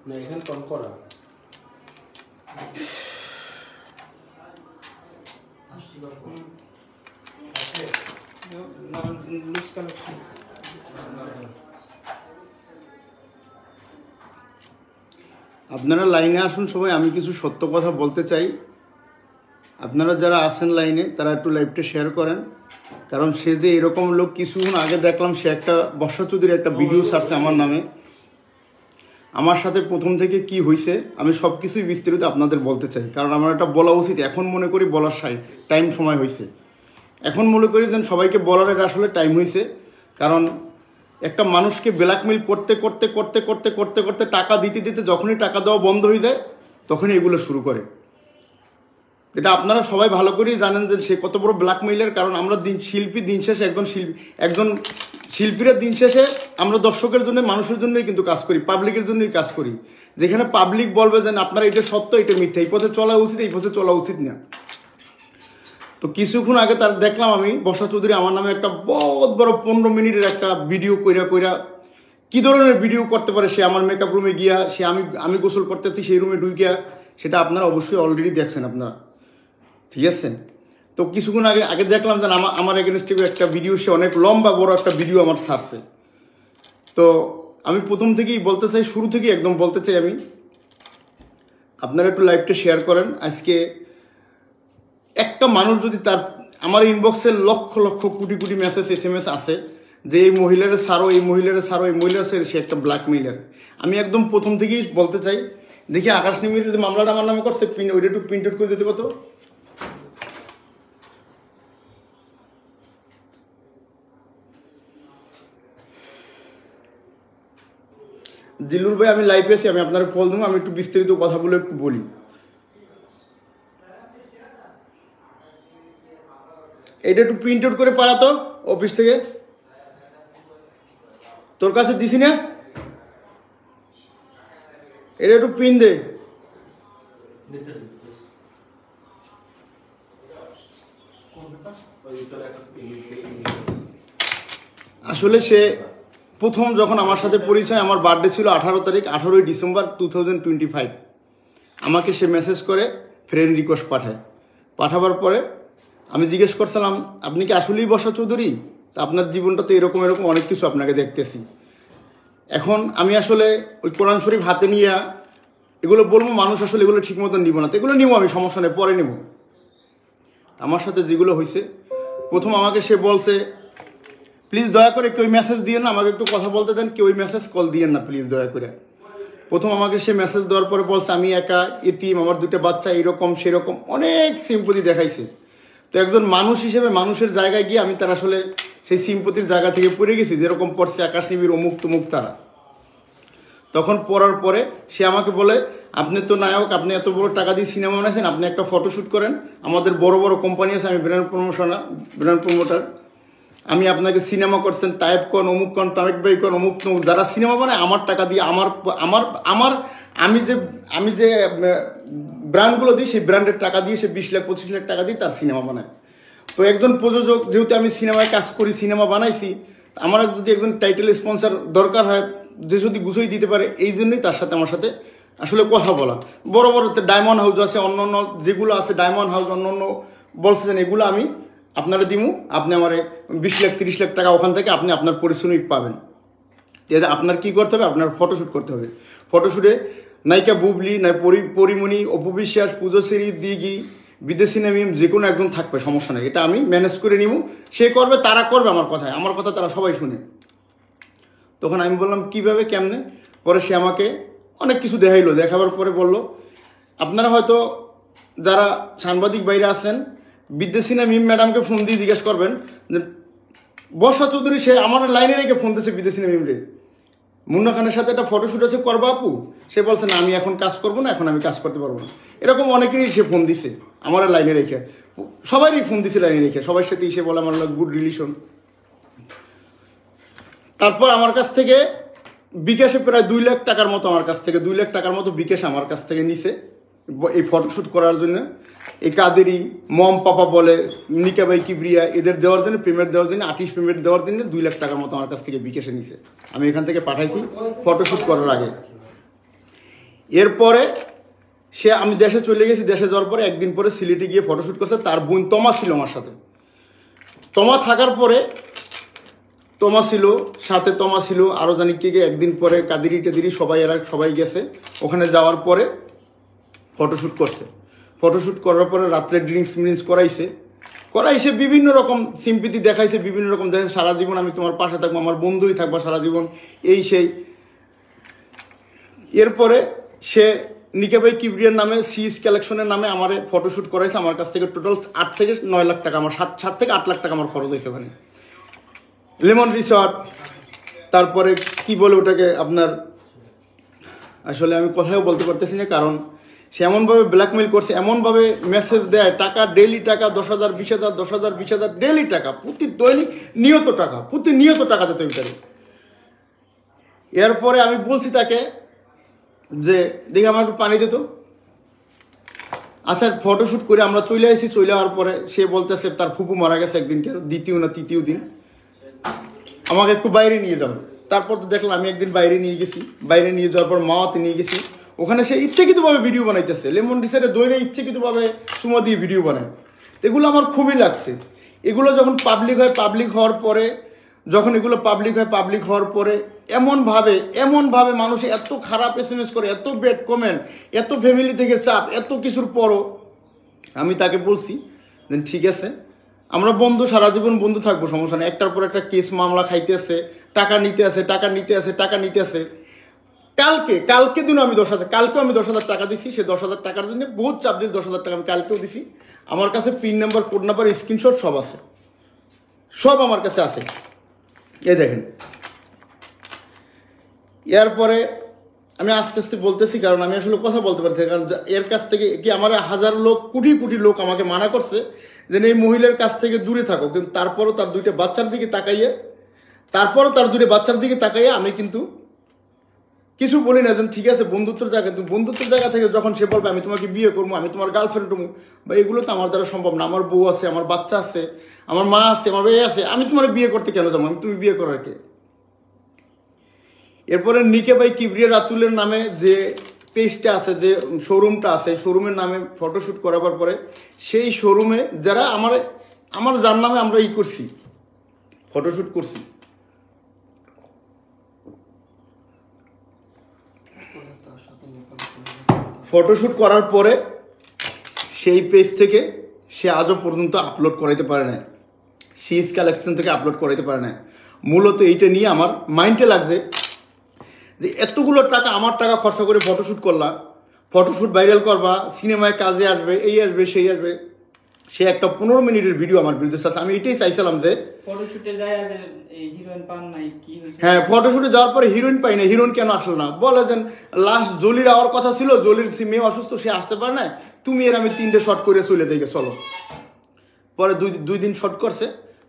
না এখানে কম করা লুজ কানেকশন। আপনারা লাইনে আসুন সবাই, আমি কিছু সত্য কথা বলতে চাই। আপনারা যারা আছেন লাইনে তারা একটু লাইভটা শেয়ার করেন, কারণ সে যে এরকম লোক, কিছুক্ষণ আগে দেখলাম সে একটা বর্ষা চৌধুরীর একটা ভিডিও ছাড়ছে আমার নামে। আমার সাথে প্রথম থেকে কি হয়েছে আমি সব কিছুই বিস্তারিত আপনাদের বলতে চাই, কারণ আমার এটা বলা উচিত। এখন মনে করি বলার টাইম সময় হয়েছে, এখন মনে করি যেন সবাইকে বলার এটা আসলে টাইম হয়েছে। কারণ একটা মানুষকে ব্ল্যাকমেল করতে করতে করতে করতে করতে করতে টাকা দিতে দিতে যখনই টাকা দেওয়া বন্ধ হয়ে যায় তখনই এগুলো শুরু করে। এটা আপনারা সবাই ভালো করেই জানেন যে সে কত বড় ব্ল্যাকমেইলের। কারণ আমরা শিল্পী দিন শেষে একজন শিল্পীরা দিন শেষে আমরা দর্শকের জন্য, মানুষের জন্যই কিন্তু কাজ করি, পাবলিকের জন্যই কাজ করি। যেখানে পাবলিক বলবে যে আপনারা এটা সত্য, এটা মিথ্যা, এই পথে চলা উচিত, এই পথে চলা উচিত না। তো কিছুক্ষণ আগে তার দেখলাম আমি বর্ষা চৌধুরী আমার নামে একটা বহুত বড় 15 মিনিটের একটা ভিডিও কইরা কি ধরনের ভিডিও করতে পারে সে। আমার মেকআপ রুমে গিয়া সে আমি গোসল করতেছি সেই রুমে ঢুকিয়া, সেটা আপনারা অবশ্যই অলরেডি দেখছেন আপনারা, ঠিক আছে। তো কিছুক্ষণ আগে দেখলাম যে আমার এগেনস্টে একটা ভিডিও, সে অনেক লম্বা বড় একটা ভিডিও আমার ছাড়ছে। তো আমি প্রথম থেকেই বলতে চাই, শুরু থেকেই একদম বলতে চাই, আমি আপনারা একটু লাইভটা শেয়ার করেন। আজকে একটা মানুষ যদি আমার ইনবক্সে লক্ষ লক্ষ কোটি কোটি মেসেজ SMS আছে যে এই মহিলারা ছাড়ো, এই মহিলারা ছাড়ো, এই মহিলারা সে একটা ব্ল্যাকমেইলার। আমি একদম প্রথম থেকেই বলতে চাই, দেখি আকাশ নিমির যদি মামলাটা আমার নামে করছে, ওইটা একটু প্রিন্ট আউট করে দিতে কত। জিল্লুর ভাই আমি লাইভে আছি, আমি আপনার কল দেবো, আমি একটু বিস্তারিত কথা বলে একটু বলি। এটা একটু প্রিন্ট আউট করে পাঠাতো অফিস থেকে, তোর কাছে দিছি না, এটা একটু প্রিন্ট দে। আসলে সে প্রথম যখন আমার সাথে পরিচয়, আমার বার্থডে ছিল 18 তারিখ, 18ই ডিসেম্বর 2025। আমাকে সে মেসেজ করে ফ্রেন্ড রিকোয়েস্ট পাঠাবার পরে আমি জিজ্ঞেস করছিলাম আপনি কি আসলেই বর্ষা চৌধুরী? তা আপনার জীবনটা তো এরকম অনেক কিছু আপনাকে দেখতেছি। এখন আমি আসলে ওই কোরআন শরীফ হাতে নিয়ে এগুলো বলবো, মানুষ আসলে এগুলো ঠিক মতন নিব না, তো এগুলো নিবো আমি, সমস্যা নেই, পরে নেব। আমার সাথে যেগুলো হয়েছে, প্রথম আমাকে সে বলছে প্লিজ দয়া করে কেউ মেসেজ দিয়েন না, আমাকে একটু কথা বলতে দেন, কেউ মেসেজ কল দিয়েন না প্লিজ দয়া করে। প্রথম আমাকে সে মেসেজ দেওয়ার পরে বলছে আমি একা, এতিম, আমার 2টা বাচ্চা, এরকম সেরকম অনেক সিম্পতি দেখাইছে। তো একজন মানুষ হিসেবে মানুষের জায়গায় গিয়ে আমি তার আসলে সেই সিম্পতির জায়গা থেকে পড়ে গেছি, যেরকম পড়ছে আকাশ নিবিড় অমুক তমুক তারা। তখন পড়ার পরে সে আমাকে বলে আপনি তো নায়ক, আপনি এত বড় টাকা দিয়ে সিনেমা বানাইছেন, আপনি একটা ফটোশ্যুট করেন, আমাদের বড় বড় কোম্পানি আছে, আমি ব্র্যান্ড প্রমোটার, আমি আপনাকে সিনেমা করছেন, টাইপ কন, অমুক কন, তারেক ভাই কন, অমুক তমুক, যারা সিনেমা বানায় আমার টাকা দিয়ে, আমি যে ব্র্যান্ডগুলো দিই সেই ব্র্যান্ডের টাকা দিয়ে সে 20 লাখ 25 লাখ টাকা দিয়ে তার সিনেমা বানায়। তো একজন প্রযোজক, যেহেতু আমি সিনেমায় কাজ করি, সিনেমা বানাইছি, আমার যদি একজন টাইটেল স্পন্সর দরকার হয়, যে যদি গুছোই দিতে পারে, এই জন্যই তার সাথে আমার সাথে আসলে কথা বলা। বড় বড় ডায়মন্ড হাউস আছে, অন্য যেগুলো আছে ডায়মন্ড হাউস, অন্য বলছেন এগুলো আমি আপনারা দিমু, আপনি আমার 20 লাখ 30 লাখ টাকা ওখান থেকে আপনি আপনার পরিশ্রমিক পাবেন। আপনার কি করতে হবে, আপনার ফটোশ্যুট করতে হবে। ফটোশ্যুটে নায়িকা বুবলি, নাই পরিমণি, অপবিশ্বাস, পূজশ্রী, দিঘি, বিদেশি নামিম, যে কোনো একজন থাকবে, সমস্যা নেই, এটা আমি ম্যানেজ করে নিব। সে করবে, তারা করবে আমার কথা তারা সবাই শুনে। তখন আমি বললাম কীভাবে কেমনে? পরে সে আমাকে অনেক কিছু দেখাইলো, দেখাবার পরে বলল আপনারা হয়তো যারা সাংবাদিক বাইরে আছেন, বিদেশি নামিম ম্যাডামকে ফোন দিয়ে জিজ্ঞেস করবেন যে বর্ষা চৌধুরী সে আমার লাইনে রেখে ফোন দিয়েছে বিদেশি নামিম রে, মুন্না খানের সাথে একটা ফটোশ্যুট আছে, করবা আপু? সে বলছে না আমি এখন কাজ করবো না, এখন আমি কাজ করতে পারবো না। এরকম অনেকেরই সে ফোন দিছে আমার লাইনে রেখে, সবারই ফোন দিছে লাইনে রেখে, সবার সাথেই সে বলে আমার গুড রিলেশন। তারপর আমার কাছ থেকে বিকাশে প্রায় 2 লাখ টাকার মতো, আমার কাছ থেকে 2 লাখ টাকার মতো বিকাশ আমার কাছ থেকে নিছে। এই ফটোশ্যুট করার জন্য। এই কাদেরি মম পাপা বলে, নিকা ভাই কিবরিয়া, এদের দেওয়ার জন্য পেমেন্ট দেওয়ার জন্য, আর্টিস্ট পেমেন্ট দেওয়ার জন্য 2 লাখ টাকার মতো আমার কাছ থেকে বিকাশে নিছে। আমি এখান থেকে পাঠাইছি ফটোশ্যুট করার আগে। এরপরে আমি দেশে চলে গেছি। দেশে যাওয়ার পরে একদিন পরে সিলেটে গিয়ে ফটোশ্যুট করছে। তার বোন তমা ছিল আমার সাথে। তমা থাকার পরে তমা ছিল আরও জানি কে একদিন পরে কাদেরি টেদিরি সবাই গেছে। ওখানে যাওয়ার পরে ফটোশ্যুট করছে। ফটোশ্যুট করার পরে রাত্রে ড্রিঙ্কস করাইছে বিভিন্ন রকম সিম্পিতি দেখাইছে, বিভিন্ন রকম দেখাইছে। সারা জীবন আমি তোমার পাশে থাকবো, আমার বন্ধুই থাকবো সারা জীবন, এই সেই। এরপরে সে নিকা ভাই কিবরিয়ার নামে সিএস কালেকশনের নামে আমার ফটোশ্যুট করাইছে। আমার কাছ থেকে টোটাল 8 থেকে 9 লাখ টাকা, আমার 7 থেকে 8 লাখ টাকা আমার খরচ হয়েছে ওখানে। লেমন রিসর্ট, তারপরে কি বলে ওটাকে আপনার, আসলে আমি কথাও বলতে পারতেছি না, কারণ সে এমনভাবে ব্ল্যাকমেল করছে, এমনভাবে মেসেজ দেয়, টাকা ডেইলি টাকা 10,000 20,000 10,000 20,000 ডেইলি টাকা, প্রতি দৈনিক প্রতিনিয়ত টাকা দিতে পারে। এরপরে আমি বলছি তাকে যে দেখি আমার একটু পানি দিত। আচ্ছা, ফটোশ্যুট করে আমরা চলে আসি। চলে যাওয়ার পরে সে বলতেছে তার ফুপু মারা গেছে একদিনকে, দ্বিতীয় না তৃতীয় দিন, আমাকে একটু বাইরে নিয়ে যাবো। তারপর তো দেখলাম আমি একদিন বাইরে নিয়ে গেছি। বাইরে নিয়ে যাওয়ার পর মাওয়াতে নিয়ে গেছি। ওখানে সে ইচ্ছাকৃতভাবে ভিডিও বানাইতেছে, লেমন রিসর্টে দৈরে ইচ্ছাকৃতভাবে চুমা দিয়ে ভিডিও বানায়। এগুলো আমার খুবই লাগছে। এগুলো যখন পাবলিক হয়, পাবলিক হওয়ার পরে এমনভাবে মানুষ এত খারাপ SMS করে, এত ব্যাড কমেন্ট, এত ফ্যামিলি থেকে চাপ, এত কিছুর পরও আমি তাকে বলছি যে ঠিক আছে, আমরা বন্ধু, সারা জীবন বন্ধু থাকবো, সমস্যা নেই। একটার পর একটা কেস মামলা খাইতেছে, টাকা নিতে আসে। কালকে দিনও আমি 10,000 টাকা দিছি। সে 10,000 টাকার জন্য বহুত চাপ দিয়েছি। 10,000 টাকা আমি কালকেও দিছি। আমার কাছে pin number, code number, screenshot সব আছে, সব আমার কাছে আছে। এই দেখেন। এরপরে আমি আস্তে আস্তে বলতেছি, কারণ আমি আসলে কথা বলতে পারছি, কারণ এর কাছ থেকে কি আমার 1000 লোক, কোটি লোক আমাকে মানা করছে যে এই মহিলার কাছ থেকে দূরে থাকো, কিন্তু তারপরও তার 2টা বাচ্চার দিকে তাকাইয়ে আমি কিন্তু কিছু বলি না। ঠিক আছে, বন্ধুত্বের জায়গা থেকে যখন সে বলবে আমি তোমাকে বিয়ে করবো, আমি তোমার গার্লফ্রেন্ড হবো, বা এগুলো তো আমার দ্বারা সম্ভব না। আমার বউ আছে, আমার বাচ্চা আছে, আমার মা আছে, আমার মেয়ে আছে, আমি তোমার বিয়ে করতে কেন যাবো? তুমি বিয়ে করার কে? এরপরে নিকা ভাই কিবরিয়া রাতুলের নামে যে পেজটা আছে, যে শোরুমটা আছে, শোরুমের নামে ফটোশ্যুট করাবার পরে সেই শোরুমে যারা যার নামে আমরা করছি, ফটোশ্যুট করছি, ফটোশ্যুট করার পরে সেই পেজ থেকে সে আজও পর্যন্ত আপলোড করাইতে পারে না, সিএস কালেকশন থেকে আপলোড করাইতে পারে না। মূলত এইটা নিয়ে আমার মাইন্ডে লাগছে যে এতগুলো টাকা, আমার টাকা খরচা করে ফটোশ্যুট করলা, ফটোশ্যুট ভাইরাল করবা, সিনেমায় কাজে আসবে, এই আসবে সেই আসবে, সে একটা 15 মিনিটের ভিডিও আমার বিরুদ্ধে আছে। আমি এটাই চাইছিলাম যে ফটোশুটে যায় যে হিরোইন পান নাই, কি হইছে? হ্যাঁ, ফটোশুটে যাওয়ার পরে হিরোইন পাই না। হিরোইন কেন আসলো না? বলে যে লাস্ট জলির আওয়ার কথা ছিল, জলির মেয়ে অসুস্থ, সে আসতে পারে না, তুমি এর আমি 3টে শট করে চলে দেখে চলো। পরে দুই দিন শট করছে,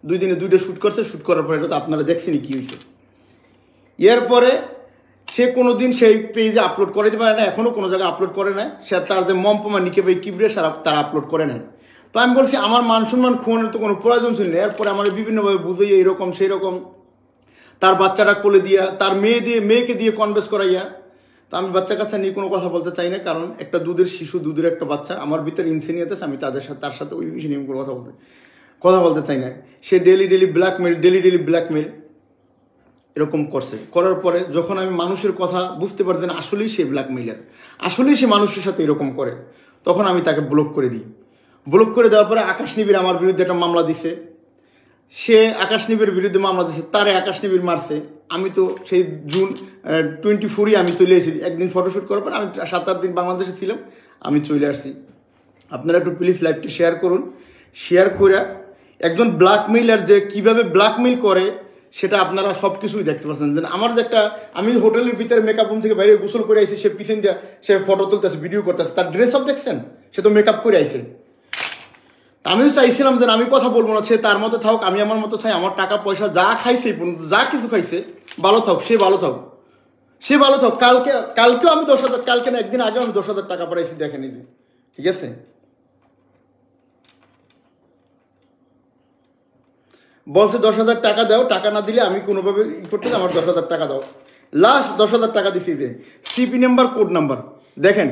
2 দিনে 2টা শ্যুট করছে। শ্যুট করার পরে এটা তো আপনারা দেখছেনই কি হয়েছে। এরপরে সে কোনোদিন সেই পেজে আপলোড করাইতে পারে না, এখনও কোনো জায়গায় আপলোড করে না। সে তার যে মম্পমা নিকে ভাই কিবরিয়া তারা আপলোড করে নেয়। তো আমি বলছি আমার মান সম্মান খোয়ানোর তো কোনো প্রয়োজন ছিল না। এরপরে আমার বিভিন্নভাবে বুঝাইয়া এইরকম সেই রকম, তার বাচ্চাটা কোলে দিয়া, তার মেয়েকে দিয়ে কনভেন্স করাইয়া। তো আমি বাচ্চা কাচ্চা নিয়ে কোনো কথা বলতে চাই না, কারণ একটা দুধের শিশু, দুধের একটা বাচ্চা আমার ভিতরে ইনসিনিয়াতে, আমি তার সাথে ওই বিষয় নিয়ে কোনো কথা বলতে চাই না। সে ডেলি ব্ল্যাকমেল এরকম করছে। করার পরে যখন আমি মানুষের কথা বুঝতে পারছি না আসলেই সে ব্ল্যাকমেইলার, আসলেই সে মানুষের সাথে এরকম করে, তখন আমি তাকে ব্লক করে দিই। ব্লক করে দেওয়ার পরে আকাশ নিবিড় আমার বিরুদ্ধে একটা মামলা দিছে। সে আকাশ নিবিড়ের বিরুদ্ধে মামলা দিছে, তারে আকাশ নিবিড় মারছে। আমি তো সেই জুন 24 আমি চলে এসেছি। একদিন ফটোশ্যুট করার পর আমি 7-8 দিন বাংলাদেশে ছিলাম, আমি চলে আসছি। আপনারা একটু প্লিজ লাইভটি শেয়ার করুন। শেয়ার করে একজন ব্ল্যাকমেইলার যে কীভাবে ব্ল্যাকমেইল করে সেটা আপনারা সব কিছুই দেখতে পাচ্ছেন। যে আমার যে একটা, আমি হোটেলের ভিতরে মেকআপ রুম থেকে বাইরে গোসল করে আইছি, সে পিছন দিয়ে সে ফটো তুলতেছে, ভিডিও করতেছে, তার ড্রেস সব দেখছেন, সে তো মেকআপ করে আইছে। আমিও চাইছিলাম যে আমি কথা বলবো না, সে তার মতো থাকুক, আমি আমার মতো চাই। আমার টাকা পয়সা যা খাইছে, যা কিছু খাইছে, ভালো থাকুক, সে ভালো থাকুক, সে ভালো থাক। কালকেও আমি 10,000, কালকে না একদিন আগে আমি 10,000 টাকা পাঠাইছি, দেখে নিবি, ঠিক আছে? বলছে 10,000 টাকা দাও, টাকা না দিলে আমি কোনোভাবে করতে, আমার 10,000 টাকা দাও। লাস্ট 10,000 টাকা দিছি যে সিপি নাম্বার, কোড নাম্বার দেখেন,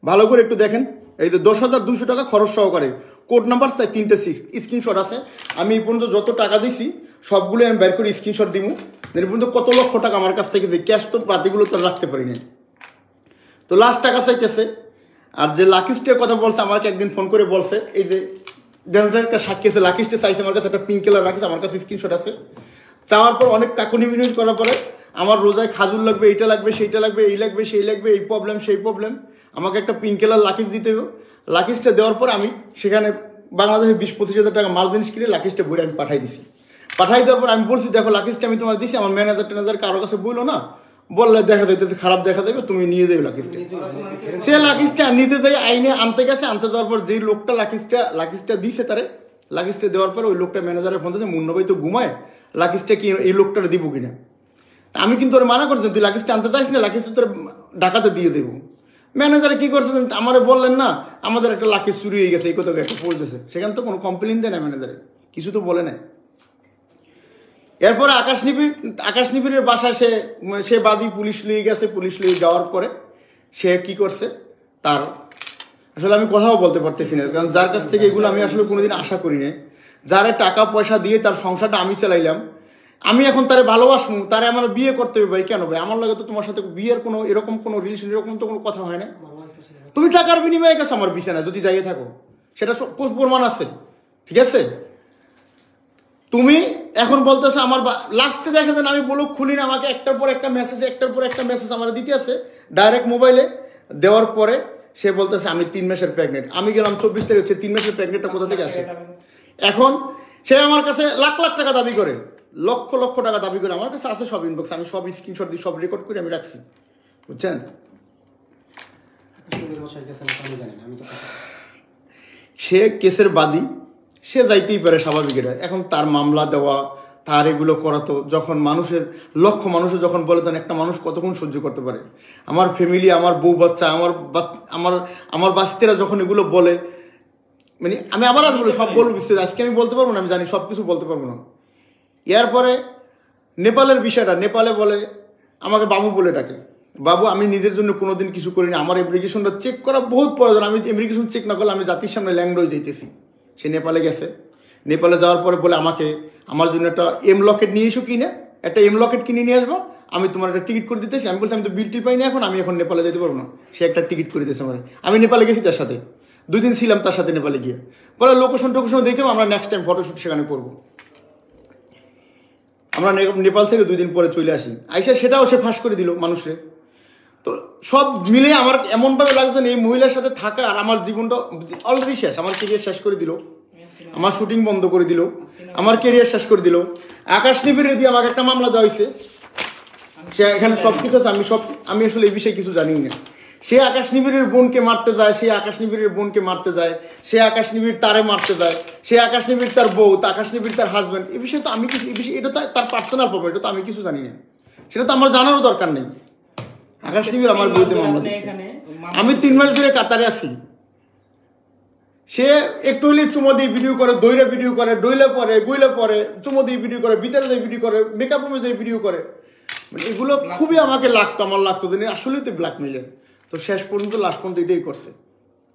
ভালো করে একটু দেখেন। এই যে 10,200 টাকা খরচ সহকারে, কোড নাম্বার তাই 3টে 6 স্ক্রিনশট আছে। আমি এই পর্যন্ত যত টাকা দিছি সবগুলো আমি বের করে স্ক্রিনশট দিব। এই পর্যন্ত কত লক্ষ টাকা আমার কাছ থেকে, ক্যাশ তো পাতিগুলো তো রাখতে পারি না। তো লাস্ট টাকা চাইতেছে। আর যে লাকিস্টের কথা বলছে, আমাকে একদিন ফোন করে বলছে, এই যে ডেঞ্জার একটা সাক্ষী আছে, লাকিস্টে চাইছে আমার কাছে, একটা পিঙ্ক কালার রাখিস, আমার কাছে স্ক্রিনশট আছে। চাওয়ার পর অনেক কাকুনি বিনিয়োগ করার পরে আমার রোজায় খাজুর লাগবে, এইটা লাগবে, সেইটা লাগবে, এই লাগবে, সেই লাগবে, এই প্রবলেম, সেই প্রবলেম, আমাকে একটা পিঙ্ক কালার লাকিস দিতে হবে। লাকিসটা দেওয়ার পর আমি সেখানে বাংলাদেশে 20-25 হাজার টাকা মাল জিনিস কিনে লাকিসটা বইটা আমি পাঠাই দিছি। পাঠাই দেওয়ার পর আমি বলছি, দেখো লাকিসটা আমি তোমার দিছি, আমার ম্যানেজার কারো কাছে বললো না, বললে দেখা যাইতেছে খারাপ দেখা দেবে, তুমি নিয়ে যাবে লাকিসটা। সে লাকিসটা নিতে যাই, আইনে আনতে গেছে, আনতে দেওয়ার পর যেই লোকটা লাকিসটা দিছে তারে, লাকিসটা দেওয়ার পর ওই লোকটা ম্যানেজারের ফোন দিয়েছে, মুন্না ভাই তো ঘুমায়, লাকিসটা কি এই লোকটারে দিব কিনা। আমি কিন্তু ওরা মানা করছি, তুই লাকিসটা আনতে চাইস না, লাকিসটা তোর ডাকাতে দিয়ে দেবো। ম্যানেজারে কি করছে, আমারে বললেন না আমাদের একটা লাকিস চুরি হয়ে গেছে, এই কথা একটা বলতেছে। সেখানে তো কোনো কমপ্লেন দেয় না ম্যানেজারে, কিছু তো বলে না। এরপরে আকাশনিবিড়ের বাসায় সে বাদী পুলিশ লিয়ে গেছে। পুলিশ লিয়ে যাওয়ার পরে সে কি করছে, তার আসলে আমি কথাও বলতে পারতেছি না, কারণ যার কাছ থেকে এগুলো আমি আসলে কোনোদিন আশা করি না। যারে টাকা পয়সা দিয়ে তার সংসারটা আমি চালাইলাম, আমি এখন তারে ভালোবাসবো, তারে আমার বিয়ে করতে হবে। ভাই কেন ভাই, আমার লাগে তো তোমার সাথে বিয়ের কোনো এরকম কোনো রিলেশন, এরকম তো কোনো কথা হয় না। তুমি টাকার বিনিময়ে গেছো আমার বিছানা, যদি যাইয়ে থাকো সেটা প্রমাণ আছে, ঠিক আছে? তুমি এখন বলতেছো আমার লাস্টে দেখে দেন, আমি বলুক খুলি না, আমাকে একটার পর একটা মেসেজ আমার দিতে আছে ডাইরেক্ট মোবাইলে। দেওয়ার পরে সে বলতেছে আমি 3 মাসের প্রেগনেন্ট। আমি গেলাম 24 তারিখ, হচ্ছে 3 মাসের প্রেগনেন্টটা কোথা থেকে আসে? এখন সে আমার কাছে লাখ লাখ টাকা দাবি করে, লক্ষ লক্ষ টাকা দাবি করে। আমার কাছে আছে সব ইনবক্স, আমি সব স্ক্রিনশট দিই, সব রেকর্ড করে আমি রাখছি, বুঝছেন? সে কেসের বাদী, সে যাইতেই পারে, স্বাভাবিক এটা। এখন তার মামলা দেওয়া, তার এগুলো করা, তো যখন লক্ষ মানুষের যখন বলে, তখন একটা মানুষ কতক্ষণ সহ্য করতে পারে? আমার ফ্যামিলি, আমার বউ বাচ্চা, আমার বাচ্চারা যখন এগুলো বলে, মানে আমি আবার বলি, সব বলবো বিস্তারিত, আজকে আমি বলতে পারবো না, আমি জানি সব কিছু বলতে পারবো না। এরপরে নেপালের বিষয়টা, নেপালে বলে আমাকে বাবু বলে ডাকে। বাবু, আমি নিজের জন্য কোনোদিন কিছু করি না, আমার ইমিগ্রেশনটা চেক করা বহুত প্রয়োজন, আমি ইমিগ্রেশন চেক না করলে আমি জাতির সামনে ল্যাংড যাইতেছি। সে নেপালে গেছে, নেপালে যাওয়ার পরে বলে আমাকে আমার জন্য একটা এম লকেট নিয়ে এসো, কিনে একটা এম লকেট কিনে নিয়ে আসবো, আমি তোমার একটা টিকিট করে দিতেছি। আমি বলছি আমি তো বিলটি পাই না, আমি এখন নেপালে যেতে পারবো না। সে একটা টিকিট করে দিতেছে আমার। আমি নেপালে গেছি তার সাথে, 2 দিন ছিলাম তার সাথে নেপালে গিয়ে। বলে লোকেশন টোকেশন দেখেও আমরা নেক্সট টাইম ফটোশ্যুট সেখানে করবো। আমরা নেপাল থেকে 2 দিন পরে চলে আসি, আইসা সেটাও সে ফাঁস করে দিল মানুষের। তো সব মিলে আমার এমনভাবে লাগছে এই মহিলার সাথে থাকা আর আমার জীবনটা অলরেডি শেষ, আমার কেরিয়ার শেষ করে দিল, আমার শুটিং বন্ধ করে দিল, আমার কেরিয়ার শেষ করে দিল। আকাশনিবিড়ে দিয়ে আমাকে একটা মামলা দেওয়া হয়েছে, সে এখানে সব কিছু আছে, আমি আসলে এই বিষয়ে কিছু জানি না। সে আকাশনিবিড়ের বোনকে মারতে যায়, সে আকাশনিবিড় তারে মারতে যায়, সে আকাশনিবিড় তার বউ, আকাশনিবিড় তার হাজব্যান্ড। এই বিষয়ে তো আমি কিছু, এই বিষয়ে এটা তো তার পার্সোনাল প্রবলেম, এটা তো আমি কিছু জানি না, সেটা তো আমার জানারও দরকার নেই। আকাশনিবিড় আমার বিরুদ্ধে মামলা দিচ্ছে, আমি 3 মাস ধরে কাতারে আছি। সে একটু হলে চুমো দিয়ে ভিডিও করে, দইরা ভিডিও করে, ডইলে পরে, গুইলে পরে, চুমো দিয়ে ভিডিও করে, ভিতরে যায় ভিডিও করে, মেকআপ রুমে যায় ভিডিও করে। মানে এগুলো খুবই আমাকে আমার লাগতো যে আসলেই তো ব্ল্যাকমেইলের। তো শেষ পর্যন্ত লাস্ট পর্যন্ত এটাই করছে,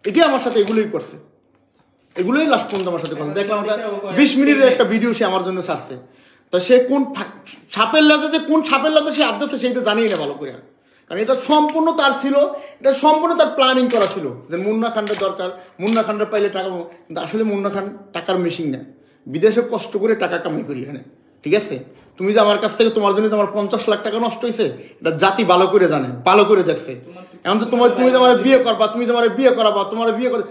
এটাই আমার সাথে এগুলোই করছে, এগুলোই লাস্ট পর্যন্ত আমার সাথে করছে। দেখলাম 20 মিনিটের একটা ভিডিও সে আমার জন্য ছাড়ছে। তো সে কোন সাপের লাজে সে আদাচ্ছে সেইটা জানিই না ভালো করে, কারণ এটা সম্পূর্ণ তার ছিল, এটা সম্পূর্ণ তার প্ল্যানিং করা ছিল যে মুন্না খানটা দরকার, মুন্না খানটা পাইলে টাকা। কিন্তু আসলে মুন্না খান টাকার মেশিন না, বিদেশে কষ্ট করে টাকা কামাই করি এখানে, ঠিক আছে? তুমি যে আমার কাছ থেকে তোমার জন্য আমার 50 লাখ টাকা নষ্ট হয়েছে, এটা জাতি ভালো করে জানে, ভালো করে দেখছে। এখন তো তুমি যে আমার বিয়ে করবা, তুমি যে আমার বিয়ে করাবা, তোমার বিয়ে করে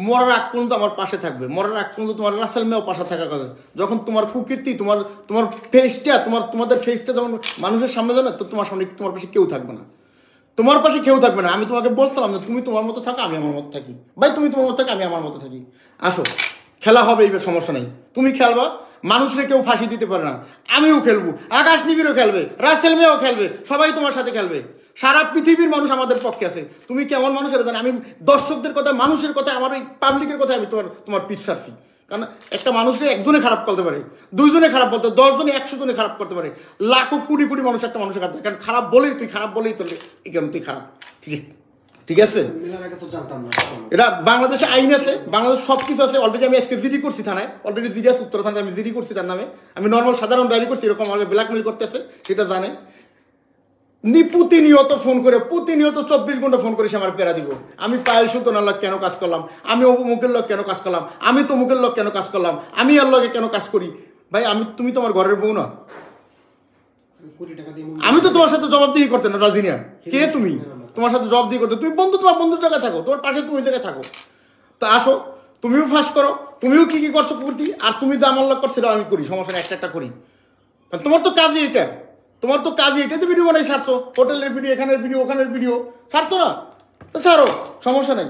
মরার আগ পর্যন্ত আমার পাশে থাকবে, মরার আগ পর্যন্ত তোমার রাসেল মেয়েও পাশে থাকার কথা। যখন তোমার কুকীর্তি, তোমার ফেসটা, তোমাদের ফেসটা যখন মানুষের সামনে জানে, তো তোমার সামনে তোমার পাশে কেউ থাকবে না, তোমার পাশে কেউ থাকবে না। আমি তোমাকে বলছিলাম যে তুমি তোমার মতো থাকো, আমি আমার মতো থাকি। ভাই তুমি তোমার মতো থাকি, আমি আমার মতো থাকি। আসো, খেলা হবে, এই সমস্যা নেই, তুমি খেলবা, মানুষরে কেউ ফাঁসি দিতে পারে না। আমিও খেলবো, আকাশ নিবিড়ও খেলবে, রাসেল মিয়াও খেলবে, সবাই তোমার সাথে খেলবে। সারা পৃথিবীর মানুষ আমাদের পক্ষে আছে। তুমি কেমন মানুষ এটা জানো? আমি দর্শকদের কথা, মানুষের কথা, আমার ওই পাবলিকের কথা আমি তোমার পিছ ছাড়ছি। কারণ একটা মানুষে একজনে খারাপ করতে পারে, দুইজনে খারাপ বলতে, 10 জনে 100 জনে খারাপ করতে পারে, লাখো কোটি কোটি মানুষ একটা মানুষের খারাপ। কারণ খারাপ বলেই তুই খারাপ বলেই তোর এই কেন তুই খারাপ। ঠিক আছে, এটা বাংলাদেশে আইন আছে, বাংলাদেশ সব কিছু আছে। অলরেডি আমি আজকে জিডি করছি থানায়, অলরেডি জিডি আছে উত্তর থানায়, আমি জিডি করছি তার নামে। আমি নর্মাল সাধারণ ডায়েরি করছি, এরকম আমাকে ব্ল্যাকমেল করতেছে সেটা জানে। প্রতিনিয়ত ফোন করে, প্রতিনিয়ত 24 ঘন্টা ফোন করে সে আমার পেরা দিব। আমি পায়েল সুতনার লোক কেন কাজ করলাম, আমি অমুকের লোক কেন কাজ করলাম, আমি তমুকের লোক কেন কাজ করলাম, আমি আর লগে কেন কাজ করি। ভাই তুমি তোমার ঘরের বউ না? আমি তো তোমার সাথে জবাবদিহি করতে না রাজিনিয়া, কে তুমি? তোমার সাথে জবাবদিহি করতে তুমি বন্ধু, তোমার বন্ধুর জায়গায় থাকো, তোমার পাশে তুমি ওই জায়গায় থাকো। তো আসো, তুমিও ফাঁস করো, তুমিও কি কি করছো করতে, আর তুমি যা আমার লোক করছো আমি করি, সমস্যা নেই, একটা করি। তোমার তো কাজই এটা, তোমার তো কাজই এটা। তো ভিডিও বানাই ছাড়ছো, হোটেলের ভিডিও, এখানের ভিডিও, ওখানের ভিডিও ছাড়ছো না, তো ছাড়ো, সমস্যা নাই,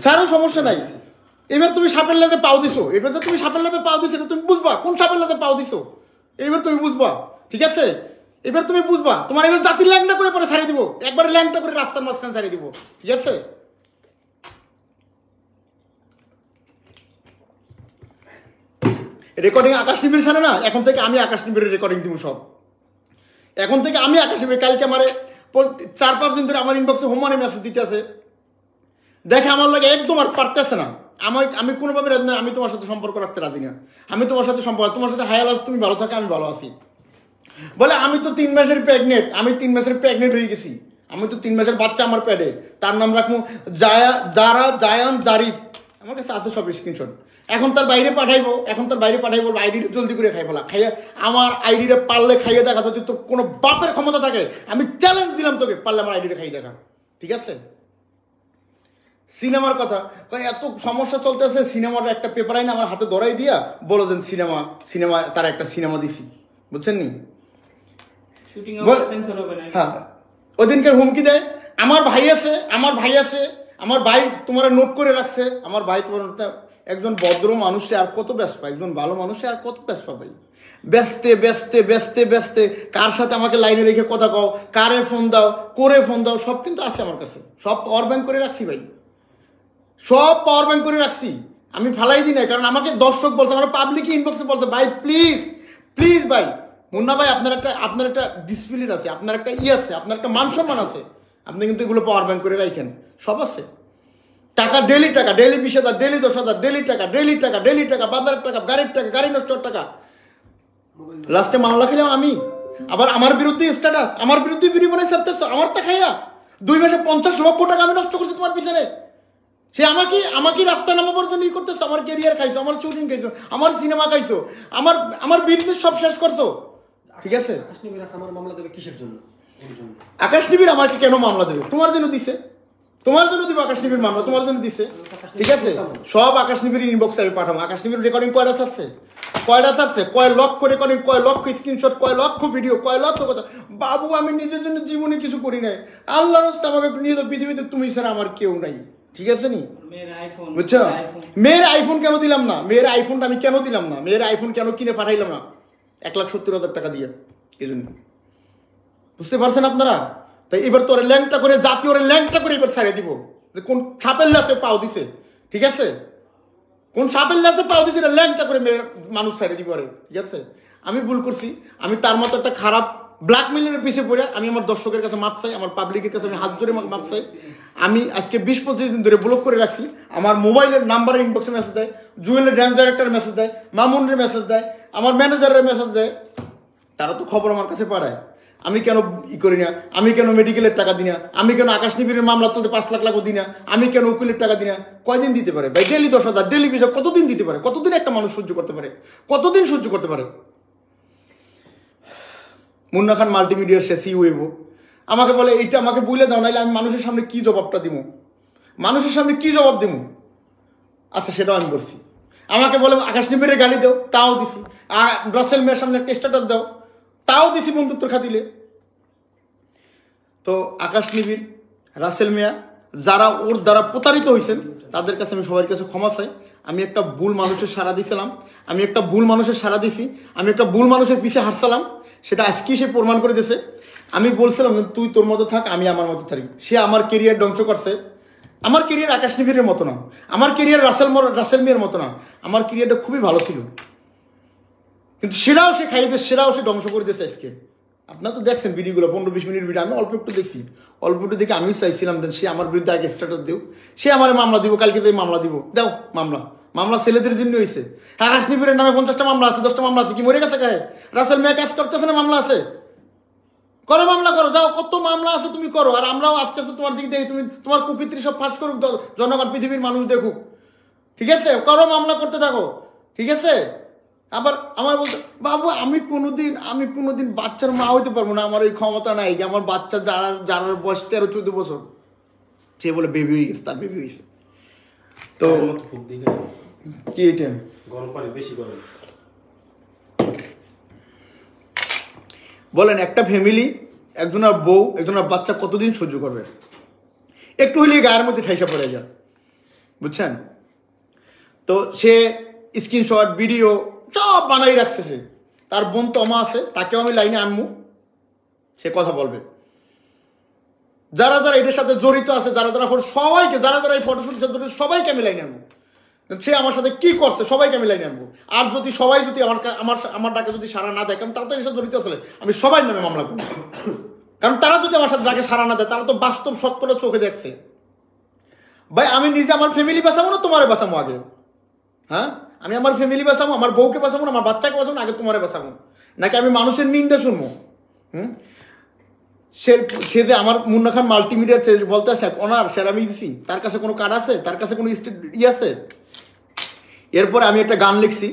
ছাড়ো, সমস্যা নাই। এবার তুমি সাপের লেজে পাও দিছো, এবার তুমি সাপের লেজে পাও দিছো, তুমি বুঝবা কোন সাপের লেজে পাও দিছো, এবার তুমি বুঝবা। ঠিক আছে, এবার তুমি বুঝবা। তোমার এবার জাতির ল্যাংটা করে পরে ছাড়িয়ে দিব, একবারে ল্যাংটা করে রাস্তার মাঝখানে ছাড়িয়ে দিব। ঠিক আছে, রেকর্ডিং আকাশ নিবিড় ছাড়ে না, এখন থেকে আমি আকাশ নিবিড়ের রেকর্ডিং দিব সব। এখন থেকে আমি আকাশ নিবিড়, কালকে আমার 4-5 দিন ধরে আমার ইনবক্সে হোমানে মেসেজ দিতে আছে, দেখে আমার লাগে একদম আর পারতেছে না। আমি কোনোভাবে রাজি না, আমি তোমার সাথে সম্পর্ক রাখতে রাজি না, আমি তোমার সাথে সম্পর্ক, তোমার সাথে হায়াল আছে, তুমি ভালো থাকো, আমি ভালো আছি। বলে আমি তো 3 মাসের প্রেগনেন্ট, আমি 3 মাসের প্রেগনেন্ট হয়ে গেছি, আমি তো 3 মাসের বাচ্চা আমার পেটে, তার নাম রাখবো জায়ান জারিফ, আমার কাছে আছে সব স্ক্রিনশট। এখন তার বাইরে পাঠাইবো, আইডিটা জলদি করে খাই ফেলা, খাইয়া আমার আইডিটা পারলে খাইয়ে দেখা, যদি তোর কোনো বাপের ক্ষমতা থাকে আমি চ্যালেঞ্জ দিলাম তোকে, পারলে আমার আইডিটা খাইয়ে দেখা। ঠিক আছে, সিনেমার কথা এত সমস্যা চলতেছে, সিনেমার একটা পেপার আইন আমার হাতে ধরাই দিয়া বলো যে সিনেমা তার একটা সিনেমা দিছি, বুঝছেন নি? হ্যাঁ, ওই দিনকার হুমকি দেয়। আমার ভাই আছে, আমার ভাই তোমার নোট করে রাখছে, আমার ভাই তোমার একজন ভদ্র মানুষে আর কত ব্যস্ত পায়, একজন ভালো মানুষে আর কত ব্যস্ত পাবে, ব্যস্তে কার সাথে আমাকে লাইনে রেখে কথা কও, কারে ফোন দাও, করে ফোন দাও, সব কিন্তু আছে আমার কাছে, সব পাওয়ার ব্যাংক করে রাখছি ভাই, সব পাওয়ার ব্যাংক করে রাখছি, আমি ফালাই দিই না। কারণ আমাকে দর্শক বলছে, আমার পাবলিক ইনবক্সে বলছে, ভাই প্লিজ ভাই মুন্না ভাই, আপনার একটা ডিসিপ্লিন আছে, আপনার একটা আছে, আপনার একটা মান সম্মান আছে, আপনি কিন্তু এগুলো পাওয়ার ব্যাংক করে রাখেন, সব আছে। টাকা ডেলি 20,000, ডেলি 10,000, ডেলি টাকা, বাজারের টাকা, গাড়ির টাকা, গাড়ি নষ্ট টাকা। লাস্টে মামলা খেলাম আমি, আবার আমার বিরুদ্ধে স্ট্যাটাস, আমার বিরুদ্ধে ভিডিও বানাই ছাড়তেছ, আমার তা খাইয়া 2 মাসে 50 লক্ষ টাকা আমি নষ্ট করছি তোমার পিছনে। সে আমাকে রাস্তায় নামা পর্যন্ত ই করতেছো, আমার ক্যারিয়ার খাইছো, আমার শুটিং খাইছো, আমার সিনেমা খাইছো, আমার বিজনেস সব শেষ করছো। ঠিক আছে, আমার মামলা দেবে কিসের জন্য? আকাশ নিবিড় আমাকে কেন মামলা দেবে? তোমার জন্য দিছে, তোমার জন্য দিব আকাশ নিবিড় মামলা, তোমার জন্য দিছে। ঠিক আছে, সব আকাশ নিবিড় ইনবক্সে আমি পাঠাবো। আকাশ নিবিড় রেকর্ডিং কয়টা ছাড়ছে, কয় লক্ষ রেকর্ডিং, কয় লক্ষ স্ক্রিনশট, কয় লক্ষ ভিডিও, কয় লক্ষ কথা। বাবু আমি নিজের জন্য জীবনে কিছু করি নাই, আল্লাহর রাস্তা আমাকে নিয়ে তো পৃথিবীতে তুমি ছাড়া আমার কেউ নাই। ঠিক আছে নি, বুঝছো? মেয়ের আইফোন কেন দিলাম না, মেয়ের আইফোনটা আমি কেন দিলাম না, মেয়ের আইফোন কেন কিনে পাঠাইলাম না 1,70,000 টাকা দিয়ে, এই জন্য। বুঝতে পারছেন আপনারা? তাই এবার তোর ল্যাংটা করে, জাতীয় ল্যাংটা করে এবার ছাড়িয়ে দিব যে কোন সাপের লাশে পাও দিছে। ঠিক আছে, কোন সাপের লাশে পাও দিছে, ল্যাংটা করে মানুষ ছাড়িয়ে দিব। ঠিক আছে, আমি ভুল করছি, আমি তার মতো একটা খারাপ ব্ল্যাকমেইলের পিছিয়ে পড়ে আমি আমার দর্শকের কাছে মাপ চাই, আমার পাবলিকের কাছে আমি হাত জোরে মাপ চাই। আমি আজকে 20-25 দিন ধরে ব্লক করে রাখছি, আমার মোবাইলের নাম্বারের ইনবক্সে মেসেজ দেয়, জুয়েলের ড্যান্স ডাইরেক্টর মেসেজ দেয়, মামুনের মেসেজ দেয়, আমার ম্যানেজারের মেসেজ দেয়, তারা তো খবর আমার কাছে পাঠায়। আমি কেন করি না, আমি কেন মেডিকেলের টাকা দিই না, আমি কেন আকাশ নিবিড়ের মামলা তুলতে 5 লাখ লাগো দিই না, আমি কেন উকিলের টাকা দিই না? কয়দিন দিতে পারে ভাই? ডেলি 10,000, ডেলি 20,000, কতদিন দিতে পারে? কতদিন একটা মানুষ সহ্য করতে পারে? কতদিন সহ্য করতে পারে? মুন্না খান মাল্টিমিডিয়ার সে সিইও আমাকে বলে এইটা আমাকে বলে দাও, নাইলে আমি মানুষের সামনে কি জবাবটা দিব, মানুষের সামনে কি জবাব দিব? আচ্ছা, সেটাও আমি বলছি। আমাকে বলে আকাশ নিবিড়ের গালি দাও, তাও দিছি। রাসেল মিয়ার সামনে একটা স্ট্যাটাস দাও, তাও দিছি বন্ধুত্বর খাতিলে। তো আকাশ নিবিড়, রাসেল মিয়া যারা ওর দ্বারা প্রতারিত হয়েছেন তাদের কাছে আমি সবার কাছে ক্ষমা চাই। আমি একটা ভুল মানুষের সাড়া দিছিলাম, আমি একটা ভুল মানুষের সাড়া দিছি, আমি একটা ভুল মানুষের পিছে হাঁটছিলাম, সেটা আজকেই সে প্রমাণ করে দিয়েছে। আমি বলছিলাম যে তুই তোর মতো থাক, আমি আমার মতো থাকি। সে আমার কেরিয়ার ধ্বংস করছে। আমার কেরিয়ার আকাশ নিবিড়ের মতো না, আমার কেরিয়ার রাসেল মিয়ার মতো না, আমার কেরিয়ারটা খুবই ভালো ছিল, কিন্তু সেরাও সে খাইয়ে দিয়েছে, সেরাও সে ধ্বংস করে দিয়েছে আজকে। আপনারা তো দেখছেন ভিডিওগুলো, 15-20 মিনিট ভিডিও, আমি অল্প একটু দেখছি, অল্প একটু দেখে আমিও চাইছিলাম দেন সে আমার বিরুদ্ধে আগে স্ট্যাটাস দিও, সে আমার মামলা দিব, কালকে তো মামলা দিব, দাও মামলা ছেলেদের জন্য হয়েছে। আকাশ নিবিড়ের নামে 50টা মামলা আছে, 10টা মামলা আছে, কি মরে গেছে গায়ে? রাসেল মিয়া কাজ করতেছে না, মামলা আছে, করো মামলা করো, যাও, কত মামলা আছে তুমি করো। আর আমরাও আস্তে আস্তে তোমার দিকে দেখি, তুমি তোমার কুকীর্তি সব ফাঁস করুক, জনগণ পৃথিবীর মানুষ দেখুক, ঠিক আছে? করো, মামলা করতে থাকো, ঠিক আছে? আবার আমার বলতে, বাবু আমি কোনোদিন বাচ্চার মা হইতে পারবো না, আমার ওই ক্ষমতা নাই যে আমার বাচ্চা যার বয়স 13-14 বছর, সে বলে বেবি হয়ে গেছে, তার বেবি হয়েছে। তো কি এটা গরম পানি বেশি গরম। বলেন, একটা ফ্যামিলি, একজনের বউ, একজনের বাচ্চা কতদিন সহ্য করবে? একটু হলেই গায়ের মধ্যে ঠাইসা পড়ে যান, বুঝছেন? তো সে স্ক্রিনশট ভিডিও সব বানাই রাখছে। সে, তার বোন তমা আছে, তাকেও আমি লাইনে আনমু, সে কথা বলবে। যারা যারা এটার সাথে জড়িত আছে, যারা সবাইকে, যারা এই ফটোশুট সবাইকে আমি লাইনে আনবো। সে আমার সাথে কি করছে সবাইকে আমি লাইনে আনবো। আর যদি সবাই যদি আমার ডাকে যদি সাড়া না দেয়, কারণ তারা তো এর সাথে জড়িত আসলে, আমি সবাই নামে মামলা করবো। কারণ তারা যদি আমার সাথে ডাকে সাড়া না দেয়, তারা তো বাস্তব সত্যটা চোখে দেখছে। ভাই আমি নিজে আমার ফ্যামিলি বাঁচাবো না তোমারে বাঁচাবো আগে? হ্যাঁ, আমি আমার ফ্যামিলি বাঁচাবো, আমার বউকে বাঁচাবো না, আমার বাচ্চাকে বাঁচাবো না, আগে তোমারে বাঁচাবো? নাকি আমি মানুষের নিন্দা শুনবো? সে যে আমার মুন্না খান মাল্টিমিডিয়ার বলতে আসে ওনার স্যার আমি দিছি, তার কাছে কোনো কার্ড আছে, তার কাছে কোনো আছে? এরপরে আমি একটা গান লিখছি,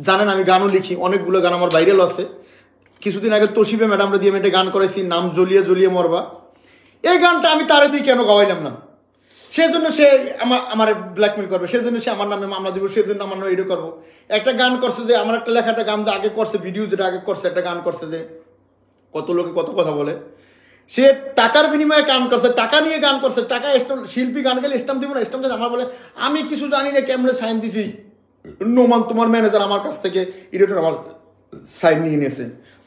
জানেন আমি গানও লিখি, অনেকগুলো গান আমার ভাইরাল আছে। কিছুদিন আগে তোশিবে ম্যাডামরা দিয়ে আমি একটা গান করেছি, নাম জ্বলিয়ে জ্বলিয়ে মরবা। এই গানটা আমি তারে দিয়ে কেন গাওয়াইলাম না? সেজন্য সে আমার ব্ল্যাকমেল করবে, সেজন্য সে আমার নামে মামলা দিব, সেজন্য আমার নামে এডিও করবো। একটা গান করছে যে, আমার একটা লেখা একটা গান আগে করছে, ভিডিও যেটা আগে করছে, একটা গান করছে যে কত লোকে কত কথা বলে। সে টাকার বিনিময়ে গান করছে, টাকা নিয়ে গান করছে, টাকা শিল্পী গান গেলে স্টাম্প দিব না, স্টাম্প আমার বলে আমি কিছু জানি না, কেমনে সাইন দিছি। নোমান তোমার ম্যানেজার আমার কাছ থেকে এডিটর আমার সাইন নিয়ে নিয়েছে।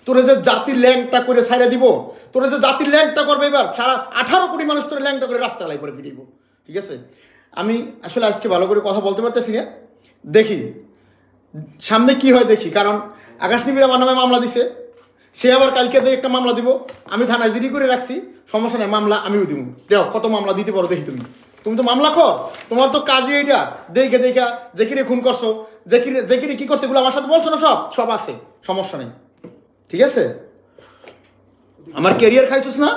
তোরে যে জাতির ল্যাংটা করে ছাইড়া দিব, তোরে যে জাতির ল্যাংটা করবে, এবার সারা 18 কোটি মানুষ তোরে ল্যাংটা করে রাস্তা লাই করে পিটিব, ঠিক আছে? আমি আসলে আজকে ভালো করে কথা বলতে পারতেছি না, দেখি সামনে কি হয় দেখি। কারণ আকাশ নিবিড় আমার নামে মামলা দিছে, সে আবার কালকে একটা মামলা দিব, আমি থানায় জিডি করে রাখছি, সমস্যা নেই, মামলা আমিও দিব। দেখো কত মামলা দিতে পারো দেখি। তুমি তো মামলা কর, তোমার তো কাজই এইটা। দেখা জেকিরে খুন করছো, জেকিরে কি করছে এগুলো আমার সাথে বলছো না, সব আছে, সমস্যা নেই, ঠিক আছে? আমার ক্যারিয়ার খাইছিস না,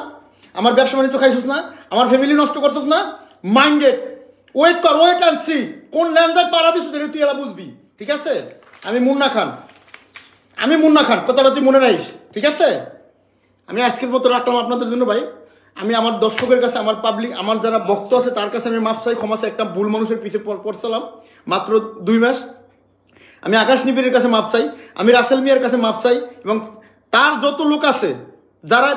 আমার ব্যবসা বাণিজ্য খাইছিস না, আমার ফ্যামিলি নষ্ট করছিস না, মাইন্ডেড ওয়েট অ্যান্ড সি কোন ল্যান্ডার পাড়া দিস তুই এলা বুঝবি, ঠিক আছে? আমি মুন্না খান, কথাটা তুই মনে রাখিস, ঠিক আছে? আমি আজকের মতো রাখলাম আপনাদের জন্য ভাই। আমি আমার দর্শকের কাছে, আমার পাবলিক, আমার যারা ভক্ত আছে তার কাছে আমি মাফ চাই, ক্ষমা চাই। একটা ভুল মানুষের পিছিয়ে পড়ছিলাম মাত্র 2 মাস। আমি আকাশ নিবিড়ের কাছে মাফ চাই, আমি রাসেল মিয়ার কাছে মাফ চাই, এবং তার যত লোক আছে যারা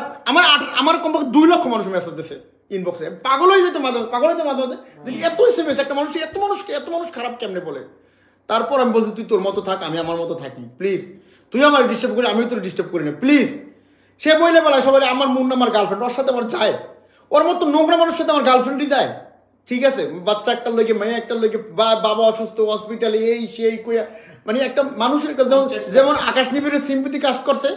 আমার কমপক্ষে 2 লক্ষ মানুষ মেসেজ দিয়েছে ইনবক্সে। পাগল হয়ে যেতে মাঝে মাঝে যে এত এসএমএস, একটা মানুষ এত মানুষ খারাপ কেমনে বলে। তারপর আমি বলছি তুই তোর মতো থাক, আমি আমার মতো থাকি, প্লিজ। তুই আমার ডিস্টার্ব করি, আমিও তোর ডিস্টার্ব করি না, প্লিজ। সে বইলে বেলায় সবাই আমার মুন্না আমার গার্লফ্রেন্ড, ওর সাথে আমার যায়, ওর মতো নোংরা মানুষের সাথে আমার গার্লফ্রেন্ডই যায়, ঠিক আছে? বাচ্চা একটা লইকে, মেয়ে একটা লইকে, বাবা অসুস্থ, হসপিটালে, এই সেই কইয়া, মানে একটা মানুষের কাছে যেমন আকাশ নিবিড়ের সিম্পতি কাজ করছে,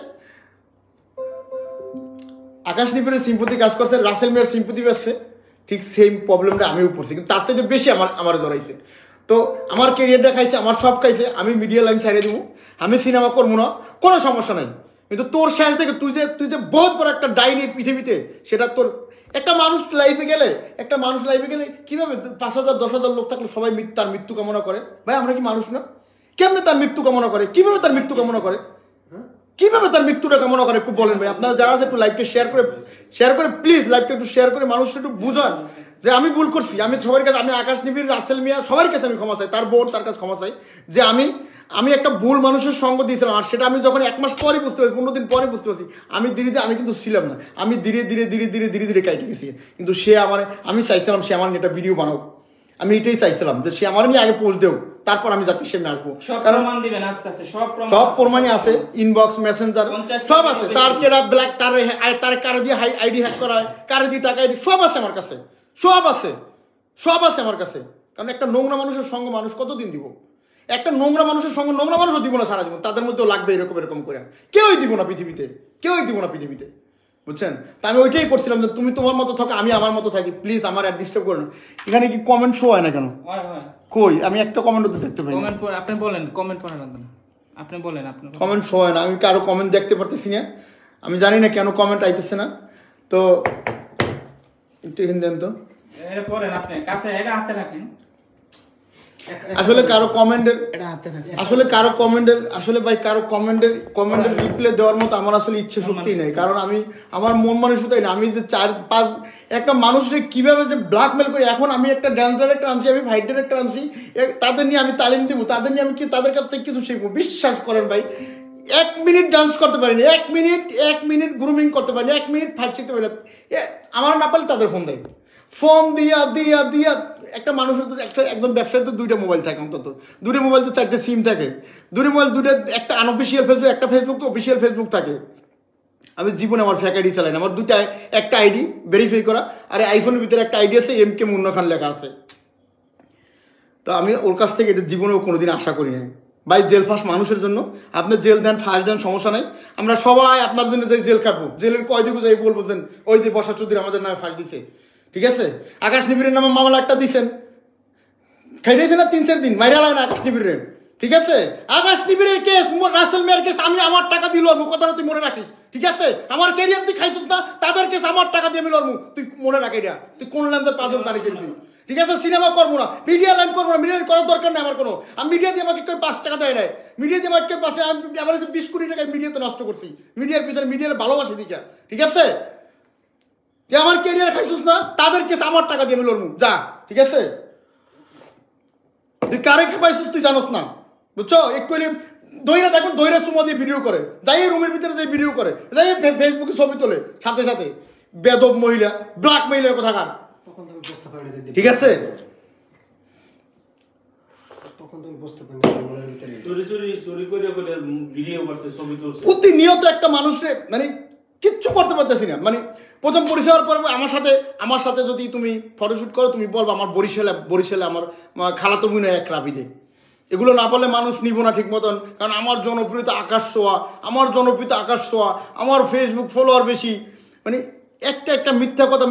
রাসেল মিয়ার সিম্পতি পাচ্ছে, ঠিক সেম প্রবলেমটা আমিও পড়ছি, কিন্তু তার চাইতে বেশি আমার জড়াইছে। তো আমার ক্যারিয়ারটা খাইছে, আমার সব খাইছে, আমি মিডিয়া লাইন ছাড়ে দিব, আমি সিনেমা করবো না, কোনো সমস্যা নাই। কিন্তু তোর শেষ থেকে তুই যে বহুত বড় একটা ডাইনি পৃথিবীতে, সেটা তোর একটা মানুষ লাইফে গেলে কিভাবে 5,000 10,000 লোক থাকলে সবাই তার মৃত্যু কামনা করে? ভাই আমরা কি মানুষ না? কেমনে তার মৃত্যু কামনা করে? কিভাবে তার মৃত্যু কামনা করে? কিভাবে তার মৃত্যুটা কামনা করে? একটু বলেন ভাই। আপনারা যারা আছে একটু লাইভটা শেয়ার করে প্লিজ, লাইভটা একটু শেয়ার করে মানুষটা একটু বুঝান যে আমি ভুল করছি। আমি সবার কাছে, আমি আকাশ নিবিড়, রাসেল মিয়া, সবার কাছে আমি ক্ষমা চাই, তার বোন তার কাছে ক্ষমা চাই যে আমি একটা ভুল মানুষের সঙ্গ দিয়েছিলাম, আর সেটা আমি যখন 1 মাস পরে বুঝতে পারছি, 15 দিন পরে বুঝতে পারছি, আমি আমি কিন্তু ছিলাম না, আমি ধীরে ধীরে কাটে গেছি। কিন্তু সে আমি চাইছিলাম সে আমার একটা ভিডিও বানাও, আমি এটাই চাইছিলাম যে সে আমার নিয়ে আগে পোস্ট দেও, তারপর আমি জাতির সামনে আসবো। কারণ প্রমাণ দিবেন আস্তে আস্তে, সব প্রমাণই আছে, ইনবক্স মেসেঞ্জার সব আছে, তার কেরা ব্ল্যাক তার কারে দিয়ে আইডি হ্যাক করা হয়, কারে দিয়ে টাকা আইডি সব আছে আমার কাছে, সব আছে আমার কাছে। কারণ একটা নোংরা মানুষের সঙ্গে মানুষ কতদিন দিব? একটা নোংরা মানুষের সঙ্গে নোংরা মানুষও দিব না সারা জীবন, তাদের মধ্যেও লাগবে এরকম করে, কেউই দিব না পৃথিবীতে, বুঝছেন? তা আমি ওইটাই করছিলাম যে তুমি তোমার মতো থাকো, আমি আমার মতো থাকি, প্লিজ আমার আর ডিস্টার্ব করো না। এখানে কি কমেন্ট শো হয় না কেন? কই আমি একটা কমেন্টও তো দেখতে পাই না। আপনি বলেন, কমেন্ট পড়া লাগবে না, আপনি বলেন। আপনি কমেন্ট শো হয় না, আমি কারো কমেন্ট দেখতে পারতেছি না, আমি জানি না কেন কমেন্ট আইতেছে না। তো একটু এখানে দেন তো, এটা পড়েন, আপনি কাছে এটা হাতে রাখেন। আসলে কারো কমেন্টের এটা হাতে রাখেন, কারো কমেন্টের রিপ্লাই দেওয়ার মতো আমার আসলে ইচ্ছে শক্তি নেই। কারণ আমার মন মানসিকতাই না, আমি যে 4-5 একটা মানুষকে কিভাবে যে ব্ল্যাকমেল করি। এখন আমি একটা ড্যান্সার একটা আনছি, আমি ফাইট ডিরেক্টর আনছি, তাদের নিয়ে আমি তালিম দিব, তাদের নিয়ে আমি তাদের কাছ থেকে কিছু শিখবো। বিশ্বাস করেন ভাই, 1 মিনিট ডান্স করতে পারিনি, 1 মিনিট গ্রুমিং করতে পারিনি, 1 মিনিট ফাইট শিখতে পারি না। আমার না পারলে তাদের ফোন দেয়, ফোন দিয়া একটা মানুষের তো একজন ব্যবসায়ী তো 2টা মোবাইল থাকে, অন্তত 2টা মোবাইল তো 4টে সিম থাকে, 2টা মোবাইল, একটা আনঅফিসিয়াল ফেসবুক, একটা ফেসবুক তো অফিসিয়াল ফেসবুক থাকে। আমি জীবনে আমার ফেক আইডি চালাই না, আমার একটা আইডি ভেরিফাই করা, আর আইফোনের ভিতরে একটা আইডি আছে, MK মুন্না খান লেখা আছে। তো আমি ওর কাছ থেকে এটা জীবনেও কোনোদিন আশা করি না ভাই। জেল ফাঁস মানুষের জন্য, আপনি জেল দেন, ফাঁস দেন, সমস্যা নাই, আমরা সবাই আপনার জন্য যাই জেল কাটবো। জেলের কয়দিকে যাই বলবো ওই যে বর্ষা চৌধুরী আমাদের নামে ফাঁস দিছে, ঠিক আছে? আকাশ নিবিড়ের নামে মামলা একটা দিচ্ছেন, খাই দিয়েছে না 3-4 দিন, মাইরা লাগে না আকাশ নিবিড়ের, ঠিক আছে? আকাশ নিবিড়ের কেস, রাসেল মেয়ের কেস, আমি আমার টাকা দিয়ে লড়বো, কথাটা তুই মনে রাখিস, ঠিক আছে? আমার ক্যারিয়ার তুই খাইছিস না, তাদের কেস আমার টাকা দিয়ে আমি লড়বো, তুই মনে রাখ এটা, তুই কোন লাইনের পাঁচজন জানিস তুই, ঠিক আছে? সিনেমা করবো না, মিডিয়া লাইন করবো না, মিডিয়া করার দরকার নেই আমার কোনো। আমি মিডিয়া দিয়ে আমাকে কেউ 5 টাকা দেয় নাই, মিডিয়া দিয়ে আমাকে 5 টাকা, আমার 20 কোটি টাকা মিডিয়াতে নষ্ট করছি, মিডিয়ার পিছনে, মিডিয়ার ভালোবাসি দিকা, ঠিক আছে? যে আমার ক্যারিয়ার খাইছিস না, তাদের কেস আমার টাকা দিয়ে আমি লড়বো, যা, ঠিক আছে? তুই কারে খেপাইছিস তুই জানোস না, বুঝছো? একটু দইরা দেখুন, দইরা চুমা দিয়ে ভিডিও করে, যাই রুমের ভিতরে যাই ভিডিও করে, যাই ফেসবুকে ছবি তোলে, সাথে বেদব মহিলা, ব্ল্যাক মহিলার কথা কার, তখন তুমি বুঝতে পারবে না, ঠিক আছে? তখন তুমি বুঝতে পারবে মনের ভিতরে চুরি করে ভিডিও করছে, ছবি তুলছে। প্রতিনিয়ত একটা মানুষে কিচ্ছু করতে পারতেছি না। প্রথম পরিচয় হওয়ার পর আমার সাথে যদি তুমি ফটোশ্যুট করো, তুমি বলবো আমার বরিশালে আমার খালাতো বোন এক রাবিদে, এগুলো না বললে মানুষ নিব না ঠিক মতন। কারণ আমার জনপ্রিয়তা আকাশ ছোঁয়া, আমার ফেসবুক ফলোয়ার বেশি। একটা মিথ্যা কথা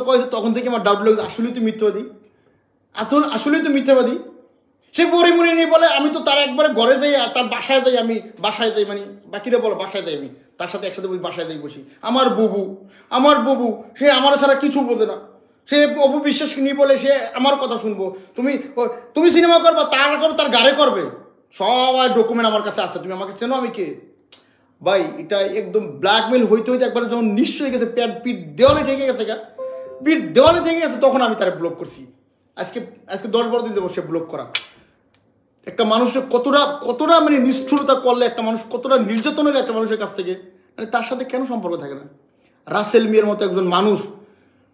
কয়েছে, তখন থেকে আমার ডাউট লাগে আসলেই তো মিথ্যাবাদী। সে পরে মরে নিয়ে বলে আমি তো তার একবারে ঘরে যাই, তার বাসায় যাই, আমি বাসায় যাই, বাকিরা বলো বাসায় যাই, আমি তার সাথে একসাথে বাসায় যাই বসি। আমার ববু সে আমার ছাড়া কিছু বোঝে না, সে অপবিশ্বাসকে নিয়ে বলে সে আমার কথা শুনবো। তুমি সিনেমা করবা, তার গাড়ে করবে, সবাই ডকুমেন্ট আমার কাছে আছে, তুমি আমাকে চেনো আমি কে ভাই। এটা একদম ব্ল্যাকমেল হইতে একবার যখন নিশ্চয়ই গেছে, পিঠ দেওয়ালে ঠেকে গেছে, তখন আমি তারা ব্লক করছি। আজকে 10-12 দিন দেবো সে ব্লক করা। একটা মানুষের কতটা নিষ্ঠুরতা করলে, একটা মানুষ কতটা নির্যাতন হলে একটা মানুষের কাছ থেকে, তার সাথে কেন সম্পর্ক থাকে না? রাসেল মিয়ার মতো একজন মানুষ,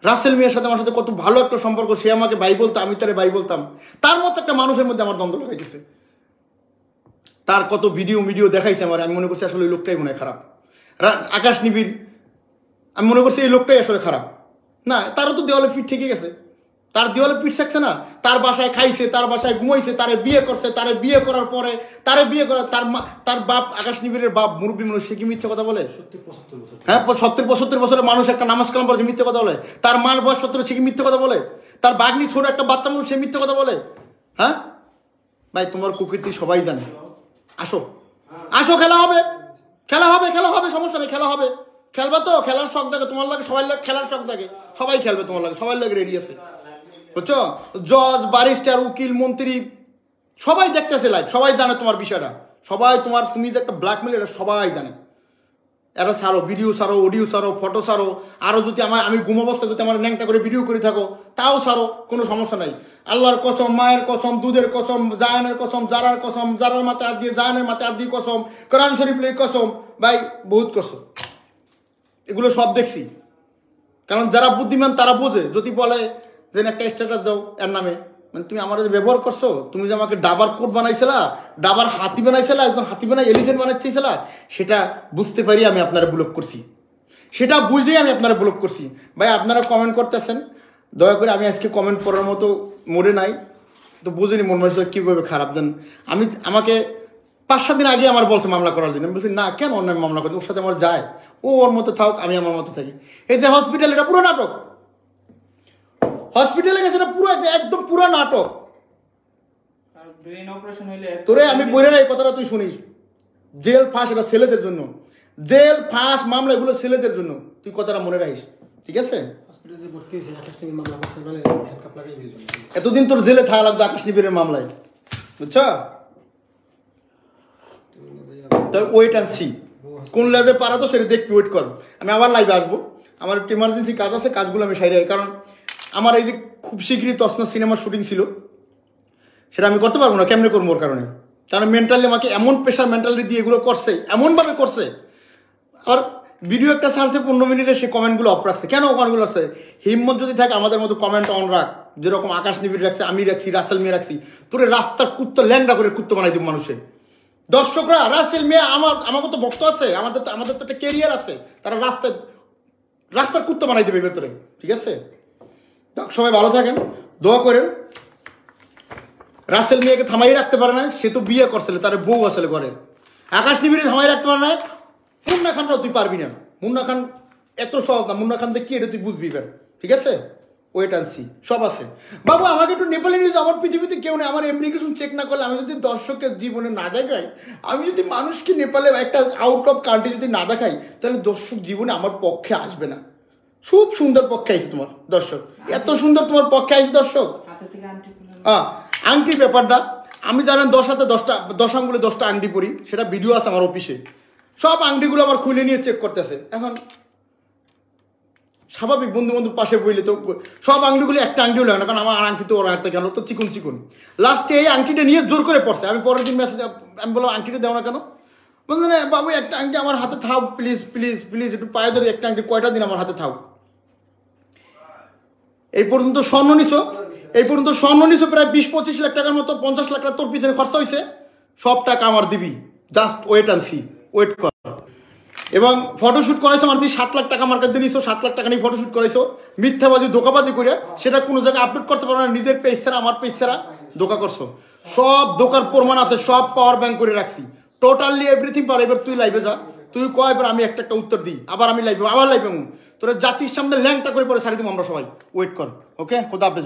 রাসেল মিয়ার সাথে আমার সাথে কত ভালো একটা সম্পর্ক, সে আমাকে ভাই বলতো, আমি তারে ভাই বলতাম, তার মতো একটা মানুষের মধ্যে আমার দ্বন্দ্ব লাগাইতেছে। তার কত ভিডিও দেখাইছে আমার, আমি মনে করছি আসলে ওই লোকটাই মনে হয় খারাপ। আকাশ নিবিড়, আমি মনে করছি এই লোকটাই আসলে খারাপ না, তারও তো দেওয়ালে পিঠ থেকে গেছে, তার দেওয়ালে পিঠ থাকছে না, তার বাসায় খাইছে, তার বাসায় ঘুমাইছে, তারে বিয়ে করছে, তারে বিয়ে করার পরে তার বাপ আকাশ নিবিড়ের বাপ মুরব্বী মানুষ, সে কি মিথ্যে কথা বলে? 70-75 বছর, হ্যাঁ, 70-75 বছরের মানুষ একটা নামাজ কালাম পড়ে মিথ্যে কথা বলে? তার মার বয়স 70, সে কি মিথ্যে কথা বলে? তার বাগনি ছোট একটা বাচ্চা মানুষ, সে মিথ্যে কথা বলে? হ্যাঁ ভাই, তোমার কুকীর্তি সবাই জানে। আসো খেলা হবে, সমস্যা নেই, খেলবা তো, খেলার শখ থাকে তোমার লাগে, সবাই লাগে খেলার শখ থাকে, সবাই খেলবে তোমার লাগে, সবাই লাগে রেডি আছে, বুঝছো? জজ, ব্যারিস্টার, উকিল, মন্ত্রী সবাই দেখতেছে লাইভ, সবাই জানে তোমার বিষয়টা, তুমি যে একটা ব্ল্যাকমেল, এটা সবাই জানে। এরা ছাড়ো, ভিডিও ছাড়ো, অডিও ছাড়ো, ফটো ছাড়ো, আরও যদি আমি ঘুম অবস্থায় যদি আমার ন্যাংটা করে ভিডিও করে থাকো তাও ছাড়ো, কোনো সমস্যা নাই। আল্লাহর কসম, মায়ের কসম, দুধের কসম, জায়ানের কসম, জারার কসম, জারার মাথায় হাত দিয়ে জায়ানের মাথায় হাত দিয়ে কসম, কোরআন শরীফ লেগে কসম, ভাই বহুত কসম, এগুলো সব দেখছি। কারণ যারা বুদ্ধিমান তারা বোঝে, যদি বলে যে একটা স্ট্যাটাস দাও এর নামে, মানে তুমি আমার যে ব্যবহার করছো, তুমি যে আমাকে ডাবার কোট বানাইছিলা, ডাবার হাতি বানাইছিলা, একজন হাতি বানাই এলিফেন্ট বানাইছিলা, সেটা বুঝতে পারি আমি আপনারা ব্লক করছি, সেটা বুঝেই আমি আপনারা ব্লক করছি। ভাই আপনারা কমেন্ট করতেছেন, দয়া করে আমি আজকে কমেন্ট করার মতো মোড়ে নাই, তো বুঝিনি মন মানুষ কীভাবে খারাপ দেন। আমাকে 5-7 দিন আগে আমার বলছে মামলা করার জন্য, আমি বলছি না, কেন অন্য মামলা করছি, ওর সাথে আমার যায়, ও ওর মতো থাক, আমি আমার মতো থাকি। এই যে হসপিটাল, এটা পুরো নাটক, হসপিটালে গেছে, এটা পুরো একদম পুরো নাটক। আর ব্রেন অপারেশন হইলে তোরে আমি বলে নাই, কথাটা তুই শুনিস, জেল ফাঁস এটা ছেলেদের জন্য, জেল ফাঁস মামলা এগুলো ছেলেদের জন্য, তুই কথাটা মনে রাখিস, ঠিক আছে? হসপিটালে যে ভর্তি হয়েছে আকাশ নিবিড় মামলা করছে, নাহলে হ্যান্ডকাপ লাগাই দিয়ে যাবে। এতদিন তোর জেলে থাকা লাগতো আকাশ নিবিড়ের মামলায়, বুঝছো? তো ওয়েট অ্যান্ড সি, কোন লেজে পারা তো সেটা দেখতে ওয়েট কর। আমি আবার লাইভে আসবো, আমার একটু ইমার্জেন্সি কাজ আছে, কাজগুলো আমি সাইড রাখি, কারণ আমার এই যে খুব শীঘ্রই তসনস সিনেমার শুটিং ছিল, সেটা আমি করতে পারবো না। কেমনে করবো ওর কারণে? কারণ মেন্টালি আমাকে এমন প্রেশার মেন্টালি দিয়ে এগুলো করছে, এমনভাবে করছে। আর ভিডিও একটা ছাড়ছে 15 মিনিটে, সে কমেন্টগুলো অফ রাখছে। কেন কমেন্টগুলো আসছে? হিম্মত যদি থাকে আমাদের মতো কমেন্ট অন রাখ, যেরকম আকাশ নিবিড় রাখছে, আমি রাখছি, রাসেল মিয়া রাখছি, তোরে রাস্তার কুত্তো ল্যাংডা করে কুত্তো বানাই দিব মানুষের। দর্শকরা রাসেল মিয়া আমাকে তো ভক্ত আছে, আমাদের তো একটা কেরিয়ার আছে, তারা রাস্তার কুত্তো বানাই দেবে ভেতরে, ঠিক আছে? সবাই ভালো থাকেন, দোয়া করেন। রাসেল মিয়াকে থামাই রাখতে পারে না, সে তো বিয়ে করছিল, তার বউ আসলে ঘরে। আকাশ নিবিড়ে থামাই রাখতে পারে না, মুন্না খানটাও তুই পারবি না। মুন্না খান এত সহজ না, মুন্না খান দেখি এটা তুই বুঝবি, ঠিক আছে? ওয়েট অ্যান্ড সি, সব আছে। বাবু আমাকে একটু নেপালি নিউজ, আমার পৃথিবীতে কেউ নেই, আমার এমনিকেশন চেক না করলে, আমি যদি দর্শকের জীবনে না দেখাই, আমি যদি মানুষকে নেপালে একটা আউট অফ কান্ট্রি যদি না দেখাই, তাহলে দর্শক জীবনে আমার পক্ষে আসবে না। খুব সুন্দর পক্ষে আইছে তোমার দর্শক, এত সুন্দর তোমার পক্ষে আইছে দর্শক। হাতে থেকে আংটি খুলে আংটির ব্যাপারটা আমি জানেন 10 হাতে 10 আঙ্গুলে 10টা আংটি পরি, সেটা ভিডিও আছে আমার অফিসে, সব আংটিগুলো আমার খুলে নিয়ে চেক করতেছে। এখন স্বাভাবিক বন্ধু পাশে বইলে তো সব আংটিগুলো একটা আংটিও লাগে না, কারণ আমার আংটি তো ওর হাতে গেল তো চিকুন। লাস্টে এই আংটিটা নিয়ে জোর করে পড়ছে। আমি পরের দিন মেসেজ, আমি বললাম আংটিটা দেও না কেন? বললো না বাবু একটা আংটি আমার হাতে থাও, প্লিজ একটু পায়ে ধরে, একটা আংটি কয়টা দিন আমার হাতে থাও। এই পর্যন্ত স্বর্ণ নিছো প্রায় 20-25 লাখ টাকার মতো, 50 লাখ টাকা তোর পিছনে খরচা হয়েছে, সব টাকা আমার দিবি, just wait and see, wait কর। এবং ফটোশ্যুট করাইছো আমার দিয়ে 7 লাখ টাকা আমার কাছে নিছো, 7 লাখ টাকা নিয়ে ফটোশ্যুট করাইছো, মিথ্যাবাজি ধোকাবাজি করে, সেটা কোনো জায়গায় আপলোড করতে পারো না, নিজের পেজ ছাড়া, আমার পেজ ছাড়া ধোকা করছো। সব ধোকার প্রমাণ আছে, সব পাওয়ার ব্যাংক করে রাখছি, টোটালি এভরিথিং পার। এবার তুই লাইভে যা, তুই কয়, এবার আমি একটা উত্তর দিই, আবার আমি লাইভে, তোরা জাতির সামনে ল্যাংটা করে পরে ছাড়ি দিব আমরা সবাই। ওয়েট কর, ওকে? খোদা হাফেজ।